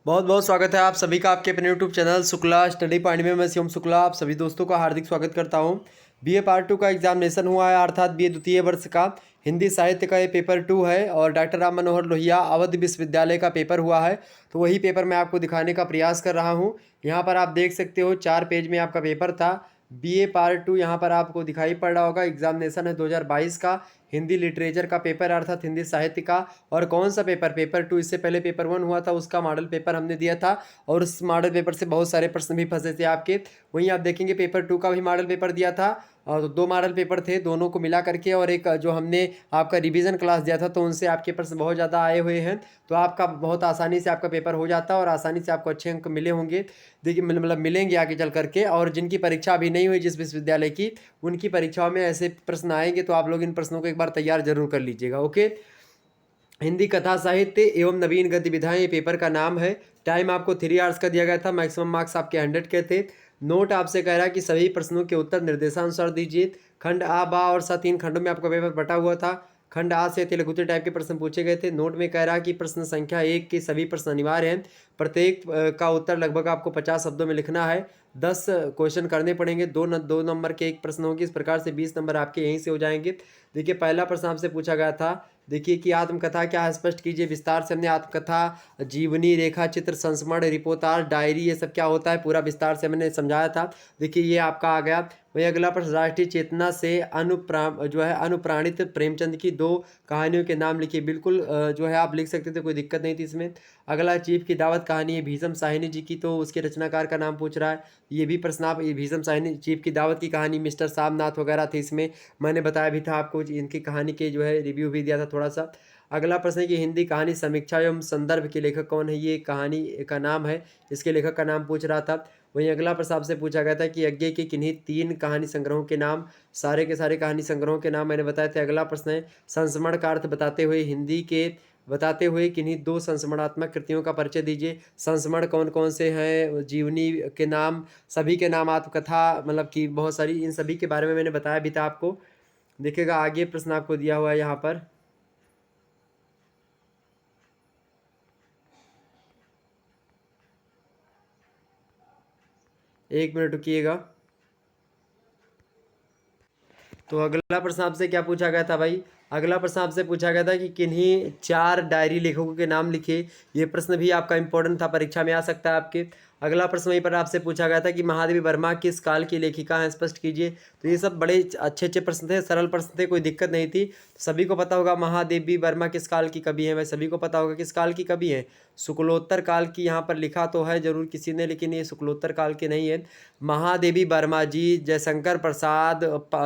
बहुत बहुत स्वागत है आप सभी का आपके अपने YouTube channel Shukla study point में। मैं शिवम शुक्ला आप सभी दोस्तों का हार्दिक स्वागत करता हूं। बीए पार्ट 2 का एग्जामिनेशन हुआ है, अर्थात बीए द्वितीय वर्ष का हिंदी साहित्य का ये पेपर 2 है और डॉक्टर राम मनोहर लोहिया अवध विश्वविद्यालय का पेपर हुआ है। तो वही पेपर मैं आपको दिखाने का प्रयास कर रहा हूँ। यहाँ पर आप देख सकते हो 4 पेज में आपका पेपर था। बीए पार्ट 2 यहाँ पर आपको दिखाई पड़ रहा होगा। एग्जामिनेशन है 2022 का हिंदी लिटरेचर का पेपर अर्थात हिंदी साहित्य का। और कौन सा पेपर? पेपर 2। इससे पहले पेपर 1 हुआ था, उसका मॉडल पेपर हमने दिया था और उस मॉडल पेपर से बहुत सारे प्रश्न भी फंसे थे आपके। वहीं आप देखेंगे पेपर 2 का भी मॉडल पेपर दिया था और तो 2 मॉडल पेपर थे, दोनों को मिला करके और एक जो हमने आपका रिवीजन क्लास दिया था तो उनसे आपके प्रश्न बहुत ज़्यादा आए हुए हैं। तो आपका बहुत आसानी से आपका पेपर हो जाता और आसानी से आपको अच्छे अंक मिले होंगे। देखिए मतलब मिलेंगे आगे चल करके। और जिनकी परीक्षा अभी नहीं हुई जिस विश्वविद्यालय की, उनकी परीक्षाओं में ऐसे प्रश्न आएंगे तो आप लोग इन प्रश्नों को एक बार तैयार जरूर कर लीजिएगा। ओके। हिंदी कथा साहित्य एवं नवीन गतिविधियां ये पेपर का नाम है। टाइम आपको 3 आवर्स का दिया गया था। मैक्सिमम मार्क्स आपके 100 के थे। नोट आपसे कह रहा है कि सभी प्रश्नों के उत्तर निर्देशानुसार दीजिए। खंड आ बा और सा 3 खंडों में आपका पेपर बटा हुआ था। खंड आ से तेलुगुते टाइप के प्रश्न पूछे गए थे। नोट में कह रहा है कि प्रश्न संख्या 1 के सभी प्रश्न अनिवार्य हैं। प्रत्येक का उत्तर लगभग आपको 50 शब्दों में लिखना है। 10 क्वेश्चन करने पड़ेंगे। दो नंबर के एक प्रश्न होंगे। इस प्रकार से 20 नंबर आपके यहीं से हो जाएंगे। देखिए पहला प्रश्न आपसे पूछा गया था, देखिए कि आत्मकथा क्या है, स्पष्ट कीजिए। विस्तार से हमने आत्मकथा, जीवनी, रेखा चित्र, संस्मरण, रिपोर्टाज, डायरी ये सब क्या होता है पूरा विस्तार से मैंने समझाया था। देखिए ये आपका आ गया। वही अगला प्रश्न, राष्ट्रीय चेतना से अनुप्राणित प्रेमचंद की 2 कहानियों के नाम लिखिए। बिल्कुल जो है आप लिख सकते थे, कोई दिक्कत नहीं थी इसमें। अगला, चीफ की दावत कहानी है भीषम साहिनी जी की, तो उसके रचनाकार का नाम पूछ रहा है। ये भी प्रश्न आप, ये भीषम साहिनी चीफ की दावत की कहानी मिस्टर सामनाथ वगैरह थी इसमें। मैंने बताया भी था आपको, इनकी कहानी के जो है रिव्यू भी दिया था थोड़ा सा। अगला प्रश्न है कि हिंदी कहानी समीक्षा एवं संदर्भ के लेखक कौन है, ये कहानी का नाम है, इसके लेखक का नाम पूछ रहा था। वहीं अगला प्रश्न आपसे पूछा गया था कि यज्ञ के किन्हीं 3 कहानी संग्रहों के नाम। सारे के सारे कहानी संग्रहों के नाम मैंने बताए थे। अगला प्रश्न है, संस्मरण का अर्थ बताते हुए किन्हीं 2 संस्मरणात्मक कृतियों का परिचय दीजिए। संस्मरण कौन कौन से हैं, जीवनी के नाम, सभी के नाम, आत्मकथा मतलब कि बहुत सारी, इन सभी के बारे में मैंने बताया भी था आपको। देखिएगा आगे प्रश्न आपको दिया हुआ है यहाँ पर। एक मिनट रुकिएगा। तो अगला प्रश्न आपसे क्या पूछा गया था भाई? अगला प्रश्न आपसे पूछा गया था कि किन्हीं 4 डायरी लेखकों के नाम लिखिए। ये प्रश्न भी आपका इंपॉर्टेंट था, परीक्षा में आ सकता है आपके। अगला प्रश्न वहीं पर आपसे पूछा गया था कि महादेवी वर्मा किस काल की लेखिका हैं, स्पष्ट कीजिए। तो ये सब बड़े अच्छे अच्छे प्रश्न थे, सरल प्रश्न थे, कोई दिक्कत नहीं थी। तो सभी को पता होगा महादेवी वर्मा किस काल की कवि हैं, वह सभी को पता होगा किस काल की कवि हैं। शुक्लोत्तर काल की यहाँ पर लिखा तो है जरूर किसी ने, लेकिन ये शुक्लोत्तर काल के नहीं है। महादेवी वर्मा जी, जयशंकर प्रसाद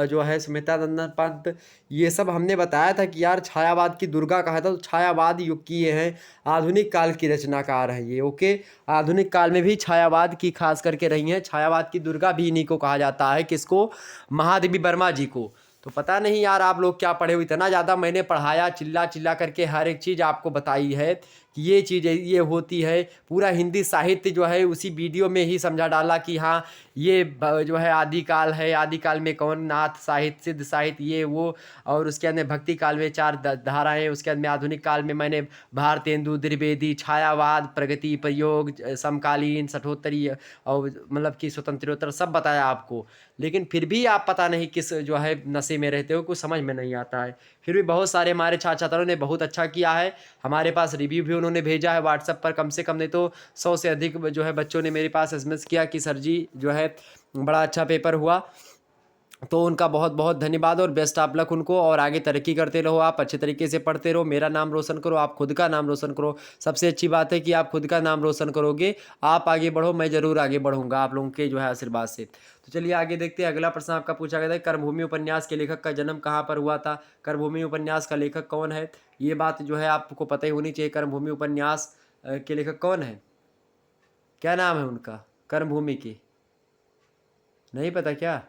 जो है, सुमित्रा नंदन पंत, ये सब हमने बताया था कि यार छायावाद की दुर्गा कहा था, तो छायावाद युग की ये हैं, आधुनिक काल की रचनाकार हैं ये। ओके। आधुनिक काल में भी छायावाद की खास करके रही हैं। छायावाद की दुर्गा भी इन्हीं को कहा जाता है। किसको? महादेवी वर्मा जी को। तो पता नहीं यार आप लोग क्या पढ़े हो, इतना ज़्यादा मैंने पढ़ाया, चिल्ला चिल्ला करके हर एक चीज़ आपको बताई है कि ये चीज़ ये होती है। पूरा हिंदी साहित्य जो है उसी वीडियो में ही समझा डाला कि हाँ ये जो है आदिकाल है, आदिकाल में कौन, नाथ साहित्य, सिद्ध साहित्य, ये वो। और उसके अंदर भक्ति काल में 4 धाराएं, उसके अंदर आधुनिक काल में मैंने भारतेंदु, द्विवेदी, छायावाद, प्रगति, प्रयोग, समकालीन, सठोत्तरी और मतलब कि स्वतंत्रोत्तर सब बताया आपको। लेकिन फिर भी आप पता नहीं किस जो है नशे में रहते हो, कुछ समझ में नहीं आता है। फिर भी बहुत सारे हमारे छात्र छात्राओं ने बहुत अच्छा किया है। हमारे पास रिव्यू भी उन्होंने भेजा है व्हाट्सएप पर, कम से कम नहीं तो 100 से अधिक जो है बच्चों ने मेरे पास एसएमएस किया कि सर जी जो है बड़ा अच्छा पेपर हुआ। तो उनका बहुत बहुत धन्यवाद और बेस्ट ऑफ लक उनको। और आगे तरक्की करते रहो, आप अच्छे तरीके से पढ़ते रहो, मेरा नाम रोशन करो, आप खुद का नाम रोशन करो। सबसे अच्छी बात है कि आप खुद का नाम रोशन करोगे, आप आगे बढ़ो, मैं ज़रूर आगे बढ़ूंगा आप लोगों के जो है आशीर्वाद से। तो चलिए आगे देखते हैं। अगला प्रश्न आपका पूछा गया था, कर्मभूमि उपन्यास के लेखक का जन्म कहाँ पर हुआ था। कर्मभूमि उपन्यास का लेखक कौन है, ये बात जो है आपको पता ही होनी चाहिए। कर्मभूमि उपन्यास के लेखक कौन है, क्या नाम है उनका? कर्मभूमि के नहीं पता क्या?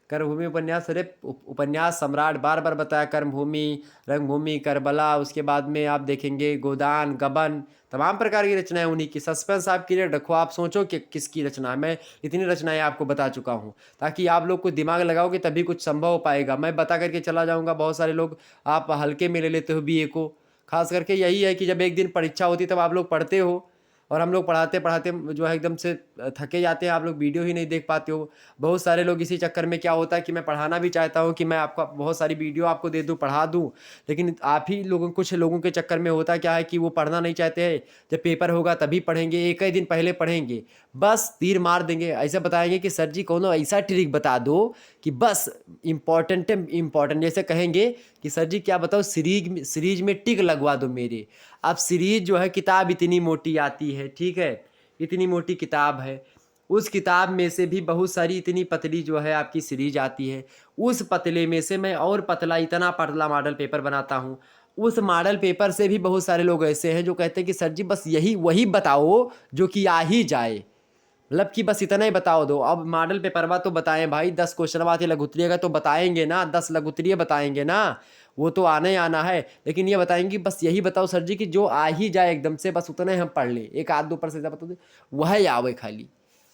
कर्मभूमि उपन्यास, अरे उपन्यास सम्राट, बार बार बताया। कर्मभूमि, रंगभूमि, करबला, उसके बाद में आप देखेंगे गोदान, गबन, तमाम प्रकार की रचनाएं उन्हीं की। सस्पेंस आप क्लियर रखो, आप सोचो कि किसकी रचना है। मैं इतनी रचनाएं आपको बता चुका हूं, ताकि आप लोग कुछ दिमाग लगाओगे तभी कुछ संभव हो पाएगा। मैं बता करके चला जाऊंगा, बहुत सारे लोग आप हल्के में ले लेते हो बीए को। खास करके यही है कि जब एक दिन परीक्षा होती तब आप लोग पढ़ते हो और हम लोग पढ़ाते पढ़ाते जो है एकदम से थके जाते हैं, आप लोग वीडियो ही नहीं देख पाते हो। बहुत सारे लोग इसी चक्कर में क्या होता है कि मैं पढ़ाना भी चाहता हूँ कि मैं आपका बहुत सारी वीडियो आपको दे दूँ, पढ़ा दूँ, लेकिन आप ही लोगों कुछ लोगों के चक्कर में होता क्या है कि वो पढ़ना नहीं चाहते हैं। जब पेपर होगा तभी पढ़ेंगे, एक ही दिन पहले पढ़ेंगे, बस तीर मार देंगे। ऐसा बताएंगे कि सर जी कोनो ऐसा ट्रिक बता दो कि बस इम्पॉर्टेंट इम्पॉर्टेंट, जैसे कहेंगे कि सर जी क्या बताओ सीरीज में टिक लगवा दो मेरे। अब सीरीज जो है किताब इतनी मोटी आती है, ठीक है, इतनी मोटी किताब है, उस किताब में से भी बहुत सारी इतनी पतली जो है आपकी सीरीज आती है। उस पतले में से मैं और पतला इतना पतला मॉडल पेपर बनाता हूँ। उस मॉडल पेपर से भी बहुत सारे लोग ऐसे हैं जो कहते हैं कि सर जी बस यही वही बताओ जो कि आ ही जाए, मतलब कि बस इतना ही बताओ दो। अब मॉडल पेपरवा तो बताएं भाई, 10 क्वेश्चन आते लघुत्तरीय का तो बताएंगे ना, 10 लघुत्तरीय बताएंगे ना, वो तो आना ही आना है। लेकिन ये बताएंगे बस यही बताओ सर जी कि जो आ ही जाए एकदम से, बस उतना ही हम पढ़ लें, एक आध दो परसेंट बता दो वह आवे खाली।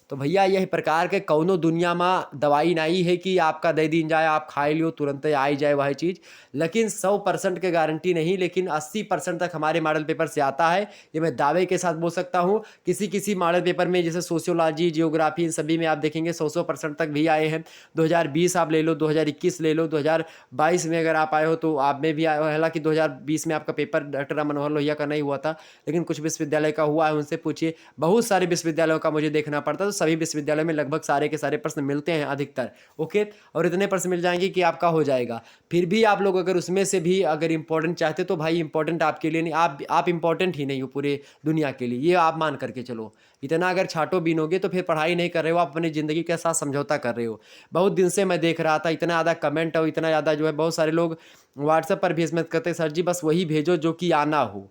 तो भैया यही प्रकार के कौनो दुनिया में दवाई नहीं है कि आपका दे दिन जाए आप खाई लियो तुरंत ही आ जाए वही चीज़। लेकिन 100% के गारंटी नहीं, लेकिन 80% तक हमारे मॉडल पेपर से आता है, ये मैं दावे के साथ बोल सकता हूँ। किसी किसी मॉडल पेपर में जैसे सोशियोलॉजी, जियोग्राफी, इन सभी में आप देखेंगे 100% तक भी आए हैं। 2020 आप ले लो, 2021 ले लो, 2022 में अगर आप आए हो तो आप में भी आए हो। हालांकि 2020 में आपका पेपर डॉक्टर राम मनोहर लोहिया का नहीं हुआ था, लेकिन कुछ विश्वविद्यालय का हुआ है, उनसे पूछिए। बहुत सारे विश्वविद्यालयों का मुझे देखना पड़ता है, तो सभी विश्वविद्यालयों में लगभग सारे के सारे प्रश्न मिलते हैं अधिकतर, ओके। और इतने प्रश्न मिल जाएंगे कि आपका हो जाएगा। फिर भी आप लोग अगर उसमें से भी अगर इंपॉर्टेंट चाहते तो भाई इंपॉर्टेंट आपके लिए नहीं, आप इंपॉर्टेंट ही नहीं हो पूरे दुनिया के लिए, ये आप मान करके चलो। इतना अगर छाटो बीनोगे तो फिर पढ़ाई नहीं कर रहे हो, आप अपनी ज़िंदगी के साथ समझौता कर रहे हो। बहुत दिन से मैं देख रहा था इतना ज़्यादा कमेंट और इतना ज़्यादा जो है बहुत सारे लोग व्हाट्सएप पर भी इसमें करते सर जी बस वही भेजो जो कि आना हो।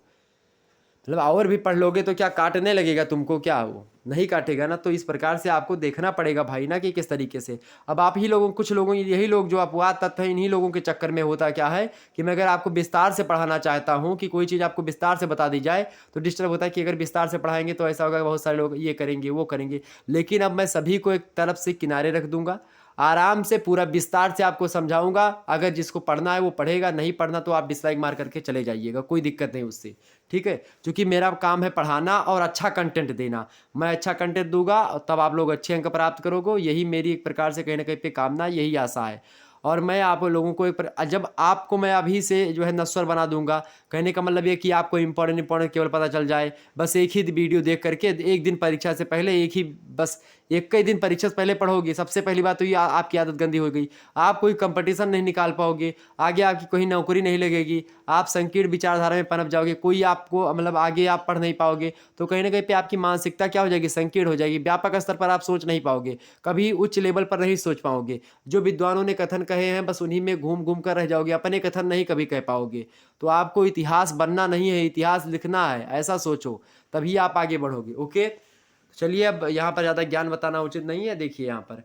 मतलब और भी पढ़ लोगे तो क्या काटने लगेगा तुमको, क्या वो नहीं काटेगा ना। तो इस प्रकार से आपको देखना पड़ेगा भाई ना कि किस तरीके से। अब आप ही लोगों कुछ लोगों यही लोग जो अपवाद तत्व हैं, इन्हीं लोगों के चक्कर में होता क्या है कि मैं अगर आपको विस्तार से पढ़ाना चाहता हूँ कि कोई चीज़ आपको विस्तार से बता दी जाए तो डिस्टर्ब होता है कि अगर विस्तार से पढ़ाएंगे तो ऐसा होगा बहुत सारे लोग ये करेंगे वो करेंगे। लेकिन अब मैं सभी को एक तरफ से किनारे रख दूंगा, आराम से पूरा विस्तार से आपको समझाऊंगा। अगर जिसको पढ़ना है वो पढ़ेगा, नहीं पढ़ना तो आप डिसलाइक मार करके चले जाइएगा, कोई दिक्कत नहीं उससे, ठीक है। क्योंकि मेरा काम है पढ़ाना और अच्छा कंटेंट देना। मैं अच्छा कंटेंट दूंगा तब आप लोग अच्छे अंक प्राप्त करोगे, यही मेरी एक प्रकार से कहीं ना कहीं पे कामना, यही आशा है। और मैं आप लोगों को जब आपको मैं अभी से जो है नश्वर बना दूंगा, कहने का मतलब ये कि आपको इंपॉर्टेंट केवल पता चल जाए, बस एक ही वीडियो देख करके एक दिन परीक्षा से पहले एक ही बस एक ही दिन परीक्षा से पहले पढ़ोगे। सबसे पहली बात तो ये आपकी आदत गंदी हो गई, आप कोई कंपटीशन नहीं निकाल पाओगे, आगे आपकी कोई नौकरी नहीं लगेगी, आप संकीर्ण विचारधारा में पनप जाओगे, कोई आपको मतलब आगे आप पढ़ नहीं पाओगे। तो कहीं ना कहीं पे आपकी मानसिकता क्या हो जाएगी, संकीर्ण हो जाएगी, व्यापक स्तर पर आप सोच नहीं पाओगे, कभी उच्च लेवल पर नहीं सोच पाओगे। जो विद्वानों ने कथन कहे हैं बस उन्हीं में घूम घूम कर रह जाओगे, अपने कथन नहीं कभी कह पाओगे। तो आपको इतिहास बनना नहीं है, इतिहास लिखना है, ऐसा सोचो, तभी आप आगे बढ़ोगे, ओके। चलिए अब यहाँ पर ज़्यादा ज्ञान बताना उचित नहीं है। देखिए यहाँ पर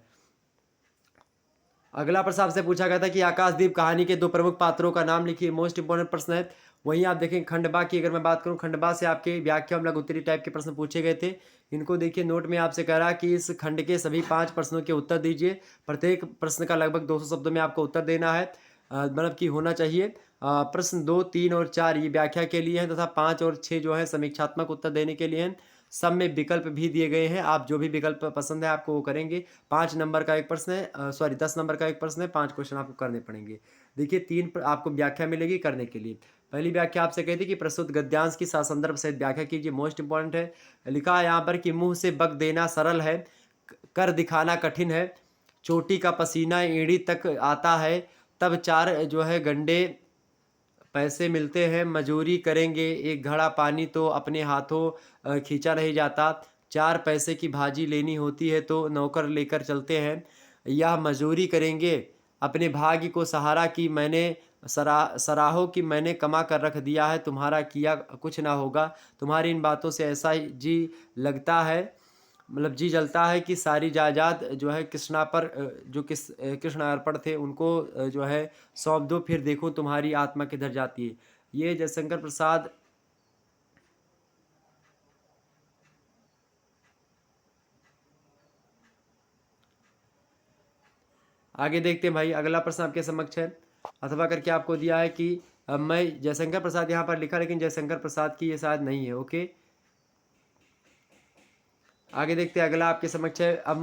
अगला प्रश्न आपसे पूछा गया था कि आकाशदीप कहानी के दो प्रमुख पात्रों का नाम लिखिए, मोस्ट इंपोर्टेंट प्रश्न है। वहीं आप देखें खंडबा की अगर मैं बात करूं, खंडबा से आपके व्याख्या और लघुत्तरी टाइप के प्रश्न पूछे गए थे। इनको देखिए, नोट में आपसे कह रहा कि इस खंड के सभी 5 प्रश्नों के उत्तर दीजिए। प्रत्येक प्रश्न का लगभग 200 शब्दों में आपको उत्तर देना है, मतलब कि होना चाहिए। प्रश्न 2, 3 और 4 ये व्याख्या के लिए हैं तथा 5 और 6 जो है समीक्षात्मक उत्तर देने के लिए हैं। सब में विकल्प भी दिए गए हैं, आप जो भी विकल्प पसंद है आपको वो करेंगे। 5 नंबर का एक प्रश्न है, सॉरी 10 नंबर का एक प्रश्न है, 5 क्वेश्चन आपको करने पड़ेंगे। देखिए 3 आपको व्याख्या मिलेगी करने के लिए। पहली व्याख्या आपसे कहती कि प्रस्तुत गद्यांश की संदर्भ सहित व्याख्या कीजिए, मोस्ट इंपॉर्टेंट है। लिखा है यहाँ पर कि मुंह से बक देना सरल है, कर दिखाना कठिन है, चोटी का पसीना एड़ी तक आता है, तब 4 जो है गंडे पैसे मिलते हैं, मजूरी करेंगे एक घड़ा पानी तो अपने हाथों खींचा नहीं जाता, 4 पैसे की भाजी लेनी होती है तो नौकर लेकर चलते हैं, यह मजूरी करेंगे अपने भाग्य को सहारा की मैंने सराहो कि मैंने कमा कर रख दिया है, तुम्हारा किया कुछ ना होगा, तुम्हारी इन बातों से ऐसा ही जी लगता है, मतलब जी जलता है कि सारी जायदाद जो है कृष्णा पर जो कृष्ण अर्पण थे उनको जो है सौंप दो, फिर देखो तुम्हारी आत्मा किधर जाती है। ये जयशंकर प्रसाद। आगे देखते हैं भाई, अगला प्रश्न आपके समक्ष है। अथवा करके आपको दिया है कि मैं जयशंकर प्रसाद यहाँ पर लिखा, लेकिन जयशंकर प्रसाद की ये शायद नहीं है, ओके। आगे देखते हैं अगला आपके समक्ष है। अब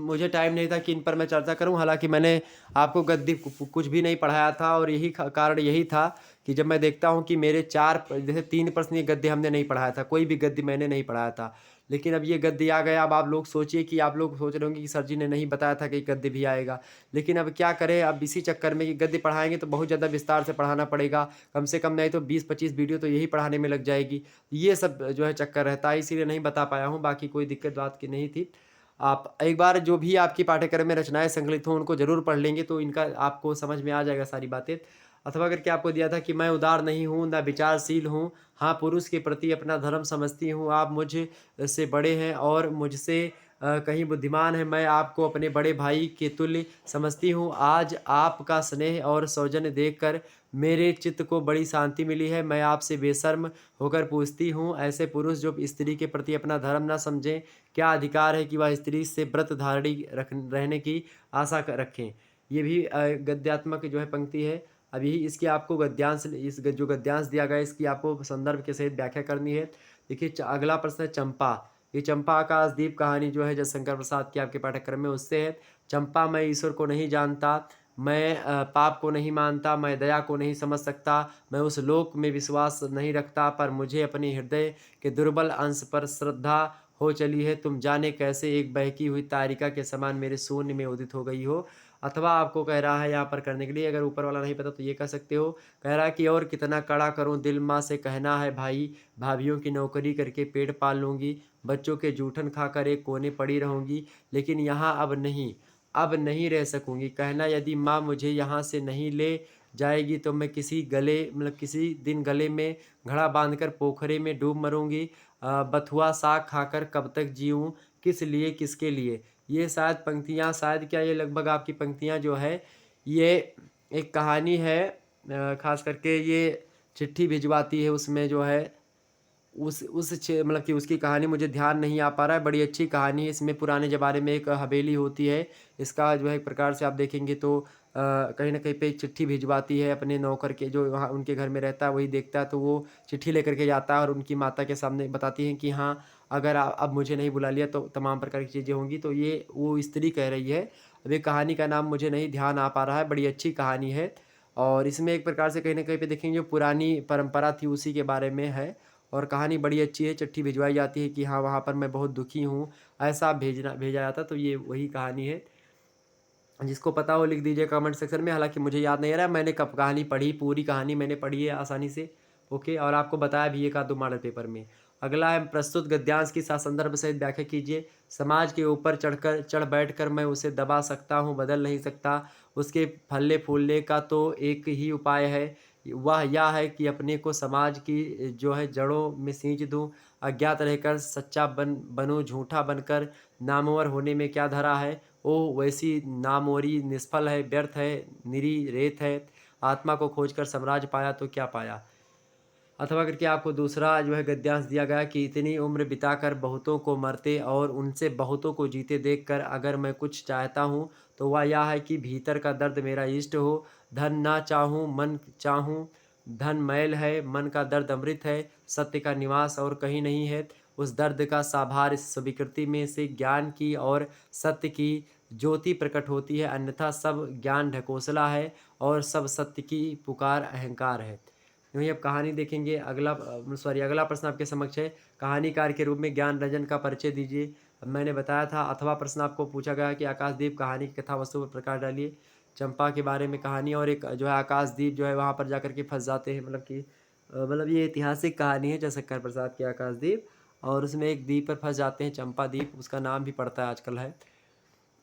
मुझे टाइम नहीं था कि इन पर मैं चर्चा करूं, हालांकि मैंने आपको गद्य कुछ भी नहीं पढ़ाया था और यही कारण यही था कि जब मैं देखता हूं कि मेरे जैसे 3 प्रश्न गद्य हमने नहीं पढ़ाया था, कोई भी गद्य मैंने नहीं पढ़ाया था, लेकिन अब ये गद्य आ गया। अब आप लोग सोचिए कि आप लोग सोच रहे होंगे कि सर जी ने नहीं बताया था कि गद्य भी आएगा, लेकिन अब क्या करें, अब इसी चक्कर में कि गद्य पढ़ाएंगे तो बहुत ज़्यादा विस्तार से पढ़ाना पड़ेगा, कम से कम नहीं तो 20-25 वीडियो तो यही पढ़ाने में लग जाएगी। ये सब जो है चक्कर रहता है, इसीलिए नहीं बता पाया हूँ, बाकी कोई दिक्कत बात की नहीं थी। आप एक बार जो भी आपकी पाठ्यक्रम में रचनाएँ संकलित हों उनको ज़रूर पढ़ लेंगे तो इनका आपको समझ में आ जाएगा सारी बातें। अथवा करके आपको दिया था कि मैं उदार नहीं हूँ, ना विचारशील हूँ, हाँ पुरुष के प्रति अपना धर्म समझती हूँ, आप मुझ से बड़े हैं और मुझसे कहीं बुद्धिमान हैं, मैं आपको अपने बड़े भाई के तुल्य समझती हूँ। आज आपका स्नेह और सौजन्य देखकर मेरे चित्त को बड़ी शांति मिली है। मैं आपसे बेशर्म होकर पूछती हूँ, ऐसे पुरुष जो स्त्री के प्रति अपना धर्म न समझें, क्या अधिकार है कि वह स्त्री से व्रत धारणी रहने की आशा रखें। ये भी गद्यात्मक जो है पंक्ति है। अब यही इसकी आपको गद्यांश जो गद्यांश दिया गया है इसकी आपको संदर्भ के सहित व्याख्या करनी है। देखिए अगला प्रश्न है चंपा। ये चंपा आकाशदीप कहानी जो है जयशंकर प्रसाद की आपके पाठ्यक्रम में उससे है। चंपा, मैं ईश्वर को नहीं जानता, मैं पाप को नहीं मानता, मैं दया को नहीं समझ सकता, मैं उस लोक में विश्वास नहीं रखता, पर मुझे अपने हृदय के दुर्बल अंश पर श्रद्धा हो चली है। तुम जाने कैसे एक बहकी हुई तारिका के समान मेरे शून्य में उदित हो गई हो। अथवा आपको कह रहा है यहाँ पर करने के लिए, अगर ऊपर वाला नहीं पता तो ये कह सकते हो। कह रहा है कि और कितना कड़ा करूँ दिल माँ से कहना है भाई, भाभीियों की नौकरी करके पेट पाल लूँगी, बच्चों के जूठन खाकर एक कोने पड़ी रहूँगी, लेकिन यहाँ अब नहीं रह सकूँगी। कहना यदि माँ मुझे यहाँ से नहीं ले जाएगी तो मैं किसी दिन गले में घड़ा बांधकर पोखरे में डूब मरूंगी। बथुआ साग खाकर कब तक जीऊँ, किस लिए किसके लिए। ये शायद पंक्तियाँ, शायद क्या ये लगभग आपकी पंक्तियाँ जो है ये एक कहानी है। ख़ास करके ये चिट्ठी भिजवाती है, उसमें जो है मतलब कि उसकी कहानी मुझे ध्यान नहीं आ पा रहा है। बड़ी अच्छी कहानी है, इसमें पुराने ज़माने में एक हवेली होती है। इसका जो है एक प्रकार से आप देखेंगे तो कहीं न कहीं पे एक चिट्ठी भिजवाती है अपने नौकर के, जो वहाँ उनके घर में रहता है वही देखता है, तो वो चिट्ठी लेकर के जाता है और उनकी माता के सामने बताती हैं कि हाँ, अगर अब मुझे नहीं बुला लिया तो तमाम प्रकार की चीज़ें होंगी। तो ये वो स्त्री कह रही है। अब ये कहानी का नाम मुझे नहीं ध्यान आ पा रहा है, बड़ी अच्छी कहानी है और इसमें एक प्रकार से कहीं न कहीं पे देखेंगे जो पुरानी परंपरा थी उसी के बारे में है और कहानी बड़ी अच्छी है। चिट्ठी भिजवाई जाती है कि हाँ, वहाँ पर मैं बहुत दुखी हूँ, ऐसा भेजा जाता, तो ये वही कहानी है। जिसको पता हो लिख दीजिए कमेंट सेक्शन में, हालाँकि मुझे याद नहीं आ रहा है, मैंने कब कहानी पढ़ी, पूरी कहानी मैंने पढ़ी है आसानी से, ओके, और आपको बताया भी एक आध 2 मॉडल पेपर में। अगला है प्रस्तुत गद्यांश की संदर्भ सहित व्याख्या कीजिए। समाज के ऊपर चढ़ बैठकर मैं उसे दबा सकता हूँ, बदल नहीं सकता। उसके फलने फूलने का तो एक ही उपाय है, वह यह है कि अपने को समाज की जो है जड़ों में सींच दूँ। अज्ञात रहकर सच्चा बनूँ, झूठा बनकर नामवर होने में क्या धरा है। ओह! वैसी नामोरी निष्फल है, व्यर्थ है, निरी रेत है। आत्मा को खोजकर साम्राज्य पाया तो क्या पाया। अथवा करके आपको दूसरा जो है गद्यांश दिया गया कि इतनी उम्र बिताकर बहुतों को मरते और उनसे बहुतों को जीते देखकर अगर मैं कुछ चाहता हूँ तो वह यह है कि भीतर का दर्द मेरा इष्ट हो। धन ना चाहूँ, मन चाहूँ। धन मैल है, मन का दर्द अमृत है, सत्य का निवास और कहीं नहीं है। उस दर्द का साभार इस विकृति में से ज्ञान की और सत्य की ज्योति प्रकट होती है, अन्यथा सब ज्ञान ढकोसला है और सब सत्य की पुकार अहंकार है। वहीं अब कहानी देखेंगे। अगला प्रश्न आपके समक्ष है, कहानीकार के रूप में ज्ञान रंजन का परिचय दीजिए। अब मैंने बताया था। अथवा प्रश्न आपको पूछा गया कि आकाशदीप कहानी की कथा वस्तु पर प्रकाश डालिए। चंपा के बारे में कहानी और एक जो है आकाशदीप जो है वहाँ पर जाकर के फंस जाते हैं, मतलब कि मतलब ये ऐतिहासिक कहानी है जयशंकर प्रसाद की आकाशदीप, और उसमें एक द्वीप पर फंस जाते हैं चंपा द्वीप, उसका नाम भी पड़ता है आजकल है।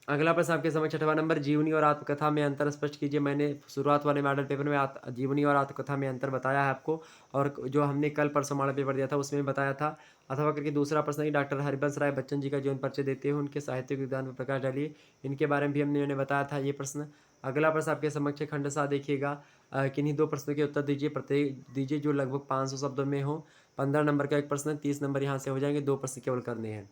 अगला प्रश्न आपके समक्ष 6वां नंबर, जीवनी और आत्मकथा में अंतर स्पष्ट कीजिए। मैंने शुरुआत वाले मॉडल पेपर में जीवनी और आत्मकथा में अंतर बताया है आपको, और जो हमने कल परसों मॉडल पेपर दिया था उसमें बताया था। अथवा करके दूसरा प्रश्न है, डॉक्टर हरिवंश राय बच्चन जी का जीवन परिचय देते हुए उनके साहित्यिक योगदान पर प्रकाश डालिए। इनके बारे में भी मैंने बताया था ये प्रश्न। अगला प्रश्न आपके समक्ष खंडसा देखिएगा। किन्हीं 2 प्रश्नों के उत्तर दीजिए, प्रत्येक दीजिए जो लगभग 500 शब्दों में हो। 15 नंबर का एक प्रश्न, 30 नंबर यहाँ से हो जाएंगे, 2 प्रश्न केवल करने हैं।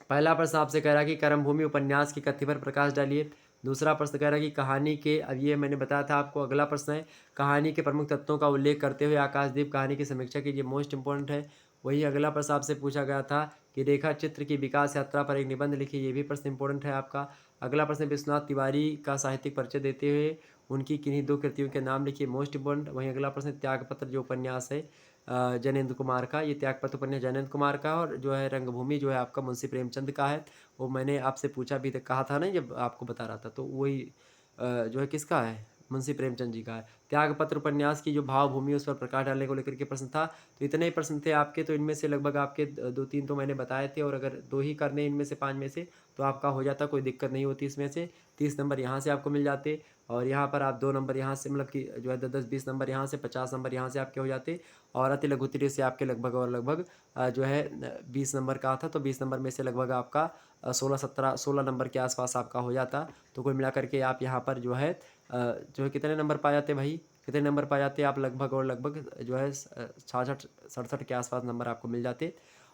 पहला प्रश्न आपसे कह रहा है कि कर्मभूमि उपन्यास की कथ्य पर प्रकाश डालिए। दूसरा प्रश्न कह रहा है कि कहानी के, अब ये मैंने बताया था आपको। अगला प्रश्न है, कहानी के प्रमुख तत्वों का उल्लेख करते हुए आकाशदीप कहानी की समीक्षा कीजिए। मोस्ट इंपॉर्टेंट है। वही अगला प्रश्न आपसे पूछा गया था कि रेखा चित्र की विकास यात्रा पर एक निबंध लिखिए, ये भी प्रश्न इंपॉर्टेंट है आपका। अगला प्रश्न, विश्वनाथ तिवारी का साहित्यिक परिचय देते हुए उनकी किन्हीं 2 कृतियों के नाम लिखिए, मोस्ट इंपॉर्टेंट। वहीं अगला प्रश्न, त्यागपत्र जो उपन्यास है जैनेंद्र कुमार का, ये त्यागपत्र उपन्यास जैनेंद्र कुमार का, और जो है रंगभूमि जो है आपका मुंशी प्रेमचंद का है। वो मैंने आपसे पूछा भी तक कहा था ना जब आपको बता रहा था, तो वही जो है किसका है, मुंशी प्रेमचंद जी का है। त्यागपत्र उपन्यास की जो भावभूमि उस पर प्रकाश डालने को लेकर के प्रश्न था। तो इतने ही प्रश्न थे आपके, तो इनमें से लगभग आपके 2-3 तो मैंने बताए थे, और अगर 2 ही करने इनमें से 5 में से तो आपका हो जाता, कोई दिक्कत नहीं होती इसमें से। 30 नंबर यहाँ से आपको मिल जाते, और यहाँ पर आप 2 नंबर यहाँ से, मतलब कि जो है 10-10-20 नंबर यहाँ से, 50 नंबर यहाँ से आपके हो जाते, और अति लघु त्रि से आपके लगभग और लगभग जो है 20 नंबर का था, तो 20 नंबर में से लगभग आपका 16 नंबर के आसपास आपका हो जाता। तो कुल मिला करके आप यहाँ पर जो है कितने नंबर पा जाते भाई, कितने नंबर पा जाते आप, लगभग और लगभग जो है 66-67 के आसपास नंबर आपको मिल जाते।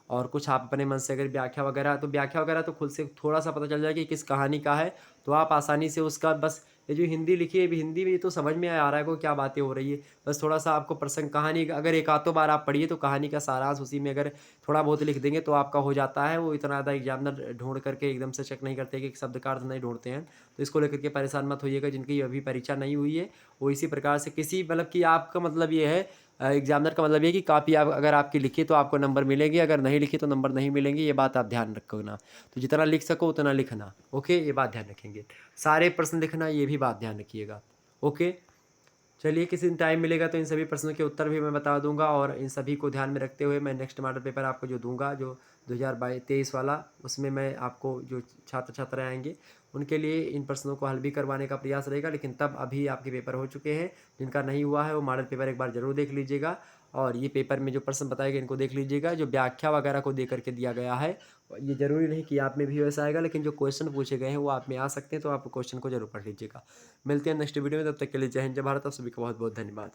और कुछ आप अपने मन से अगर व्याख्या वगैरह, तो व्याख्या वगैरह तो खुद से थोड़ा सा पता चल जाए कि किस कहानी का है, तो आप आसानी से उसका बस, ये जो हिंदी लिखी है हिंदी में, ये तो समझ में आ रहा है को क्या बातें हो रही है। बस थोड़ा सा आपको प्रसंग, कहानी अगर एक आधो बार आप पढ़िए तो कहानी का सारांश उसी में अगर थोड़ा बहुत लिख देंगे तो आपका हो जाता है। वो इतना ज़्यादा एग्जामिनर ढूंढ करके एकदम से चेक नहीं करते कि शब्द का अर्थ नहीं ढूंढते हैं, तो इसको लेकर के परेशान मत होइएगा। जिनकी अभी परीक्षा नहीं हुई है वो इसी प्रकार से किसी, मतलब कि आपका मतलब ये है, एग्जामिनर का मतलब ये है कि कापी आप अगर आपकी लिखी तो आपको नंबर मिलेंगे, अगर नहीं लिखी तो नंबर नहीं मिलेंगे, ये बात आप ध्यान रखना। तो जितना लिख सको उतना लिखना, ओके, ये बात ध्यान रखेंगे। सारे प्रश्न लिखना, ये भी बात ध्यान रखिएगा, ओके। चलिए, किसी दिन टाइम मिलेगा तो इन सभी प्रश्नों के उत्तर भी मैं बता दूंगा, और इन सभी को ध्यान में रखते हुए मैं नेक्स्ट मॉडल पेपर आपको जो दूंगा, जो 2023 वाला, उसमें मैं आपको जो छात्र छात्राएं आएंगे उनके लिए इन प्रश्नों को हल भी करवाने का प्रयास रहेगा। लेकिन तब अभी आपके पेपर हो चुके हैं, जिनका नहीं हुआ है वो मॉडल पेपर एक बार जरूर देख लीजिएगा, और ये पेपर में जो प्रश्न बताए गए इनको देख लीजिएगा। जो व्याख्या वगैरह को दे करके दिया गया है, ये जरूरी नहीं कि आप में भी वैसा आएगा, लेकिन जो क्वेश्चन पूछे गए हैं वो आप में आ सकते हैं, तो आप क्वेश्चन को जरूर पढ़ लीजिएगा। मिलते हैं नेक्स्ट वीडियो में, तब तक के लिए जय हिंद जय भारत। आप सभी का बहुत बहुत धन्यवाद।